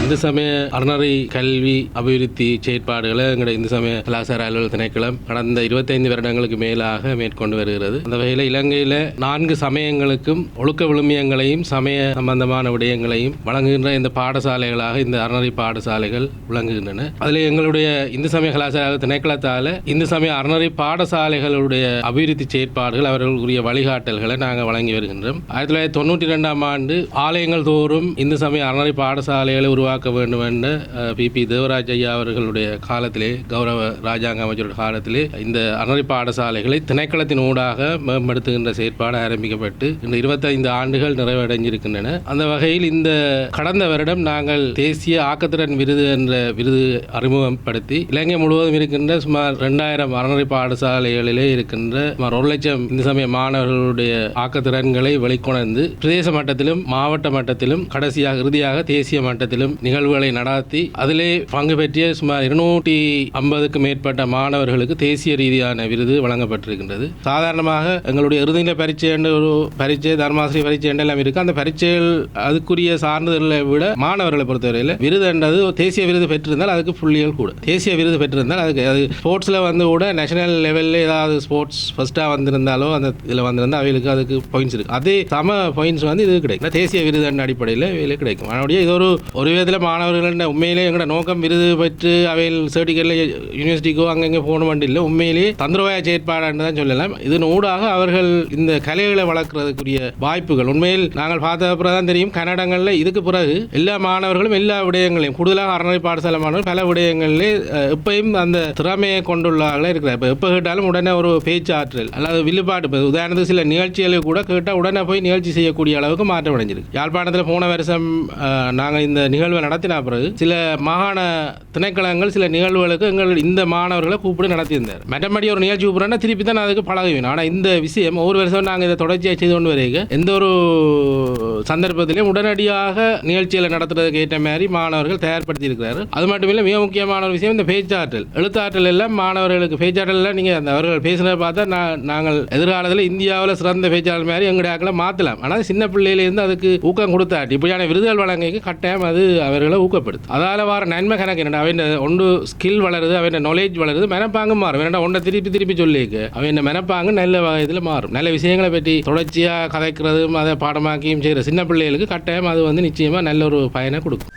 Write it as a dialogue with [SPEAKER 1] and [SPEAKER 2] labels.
[SPEAKER 1] இந்து சமய அறநெறி கல்வி அபிவிருத்தி செயற்பாடுகளை எங்களுடைய இந்து சமய கலாச்சார அலுவலக திணைக்களம் கடந்த 25 வருடங்களுக்கு மேலாக மேற்கொண்டு வருகிறது. அந்த வகையில் இலங்கையில் 4 சமயங்களுக்கும் ஒழுக்க விழுமியங்களையும் சமய சம்பந்தமான விடயங்களையும் வழங்குகின்ற இந்த பாடசாலைகளாக இந்த அறநெறி பாடசாலைகள் விளங்குகின்றன. அதில் எங்களுடைய இந்து சமய கலாச்சார திணைக்களத்தால் இந்து சமய அறநெறி பாடசாலைகளுடைய அபிவிருத்தி செயற்பாடுகள் அவர்களுக்குரிய வழிகாட்டல்களை நாங்கள் வழங்கி வருகின்றோம். 1992ஆம் ஆண்டு ஆலயங்கள் தோறும் இந்து சமய அறநெறி பாடசாலைகளை உருவாக்க வேண்டும் என்ற பி. தேவராஜ் ஐயா அவர்களுடைய காலத்திலே, கௌரவ ராஜாங்க அமைச்சருடைய காலத்திலே இந்த அறநெறி பாடசாலைகளை திணைக்களத்தின் ஊடாக மேம்படுத்துகின்ற செயற்பாடு ஆரம்பிக்கப்பட்டு இந்த 25 ஆண்டுகள் நிறைவடைஞ்சிருக்கின்றன. அந்த வகையில் இந்த கடந்த வருடம் நாங்கள் தேசிய ஆக்கத்திறன் விருது என்ற விருது அறிமுகப்படுத்தி இலங்கை முழுவதும் இருக்கின்ற சுமார் 2000 அறநெறி பாடசாலைகளிலே இருக்கின்ற சுமார் 1 லட்சம் இந்து சமய மாணவர்களுடைய ஆக்கத்திறன்களை வெளிக்கொணர்ந்து பிரதேச மட்டத்திலும் மாவட்ட மட்டத்திலும் கடைசியாக இறுதியாக தேசிய மட்டத்திலும் நிகழ்வுகளை நடாத்தி அதிலே பங்கு பெற்றிய சுமார் 250க்கும் மேற்பட்ட மாணவர்களுக்கு தேசிய ரீதியான விருது வழங்கப்பட்டிருக்கின்றது. சாதாரணமாக எங்களுடைய இறுதிநிலை பரீட்சை ஒரு பரீட்சை, தர்மாசிரி பரீட்சை எல்லாம் இருக்கு. அந்த பரீட்சைகள் அதுக்குரிய சான்றிதழ்களை விட மாணவர்களை பொறுத்தவரையில் விருது என்றது தேசிய விருது பெற்றிருந்தால் அதுக்கு புள்ளிகள் கூட. தேசிய விருது பெற்றிருந்தால் அதுக்கு அது ஸ்போர்ட்ஸில் கூட நேஷனல் லெவலில் ஏதாவது ஸ்போர்ட்ஸ் ஃபர்ஸ்ட்டாக வந்திருந்தாலோ அந்த இதில் வந்திருந்தால் அவைகளுக்கு அதுக்கு பாயிண்ட்ஸ் இருக்கு. அதே சம பாயிண்ட்ஸ் இது கிடைக்கும் தேசிய விருது என்ற அடிப்படையில் இவையில் கிடைக்கும். அதனுடைய இது ஒரு விதத்தில் மாணவர்கள் உண்மையிலே எங்களோட நோக்கம் விருது பெற்று அவையில் சர்டிஃபிகேட்ல யூனிவர்சிட்டிக்கோ அங்கங்கே போகணும் இல்லை, உண்மையிலேயே தந்திரவாய செயற்பாடு தான் சொல்லலாம். இதன் ஊடாக அவர்கள் இந்த கலைகளை வளர்க்கறதுக்குரிய வாய்ப்புகள் உண்மையில் நாங்கள் பார்த்த பிறகு தான் தெரியும். கன்னடங்களில் இதுக்கு பிறகு எல்லா மாணவர்களும் எல்லா விடயங்களையும் கூடுதலாக அறநெறி பாடசாலை மாணவர்கள் பல விடயங்களிலே எப்பயும் அந்த திறமையை கொண்டுள்ளார்களே இருக்கிறார். இப்போ எப்போ கேட்டாலும் உடனே ஒரு பேச்சு ஆற்றல் அல்லது வில்லுப்பாட்டு, உதாரணத்துக்கு சில நிகழ்ச்சிகளை கூட கேட்டால் உடனே போய் நிகழ்ச்சி செய்யக்கூடிய அளவுக்கு மாற்றம் அடைஞ்சிருக்கு. யாழ்ப்பாணத்தில் போன வருஷம் நாங்கள் இந்த நிகழ்வை நடத்தின பிறகு சில மாகாண திணைக்களங்கள் சில நிகழ்வுகளுக்கு எங்கள் இந்த மாணவர்களை கூப்பிட்டு நடத்தியிருந்தார். மற்றபடி ஒரு நிகழ்ச்சி கூப்பிட்றா திருப்பி தான் அதுக்கு பழகுவேன். ஆனால் இந்த விஷயம் ஒவ்வொரு வருஷம் நாங்கள் இதை தொடர்ச்சியாக செய்து கொண்டு வரைக்க எந்த ஒரு சந்தர்ப்பத்திலையும் உடனடியாக நிகழ்ச்சிகளை நடத்துறதுக்கு ஏற்ற மாதிரி மாணவர்கள் தயார்படுத்தி இருக்கிறார்கள். அது மட்டும் இல்லை, மிக முக்கியமான ஒரு விஷயம் இந்த பேச்சாற்றல், எழுத்தாற்றல் எல்லாம் மாணவர்களுக்கு பேச்சாற்றல் எல்லாம் நீங்கள் அந்த அவர்கள் பேசுகிறத பார்த்தா நாங்கள் எதிர்காலத்தில் இந்தியாவில் சிறந்த பேச்சாளர் மாதிரி எங்களுடைய ஆக்களை மாற்றலாம். ஆனால் சின்ன பிள்ளையிலேருந்து அதுக்கு ஊக்கம் கொடுத்தாட்டி இப்படியான விருதுகள் வழங்க கட்டாயம் அது அவர்களை ஊக்கப்படுத்தும். அதால் வர நன்மை கணக்கு என்னடா அவன் ஒன்று ஸ்கில் வளருது, அவன் நாலேஜ் வளருது, மெனப்பாங்கு மாறும். வேணா ஒன்றை திருப்பி சொல்லிக்கு அவன் மெனப்பாங்கு நல்ல வகையில் மாறும். நல்ல விஷயங்களை பற்றி தொடர்ச்சியாக கதைக்கிறதும் அதை பாடமாக்கியும் செய்கிற சின்ன பிள்ளைகளுக்கு கட்டாயம் அது நிச்சயமாக நல்ல ஒரு பயனை கொடுக்கும்.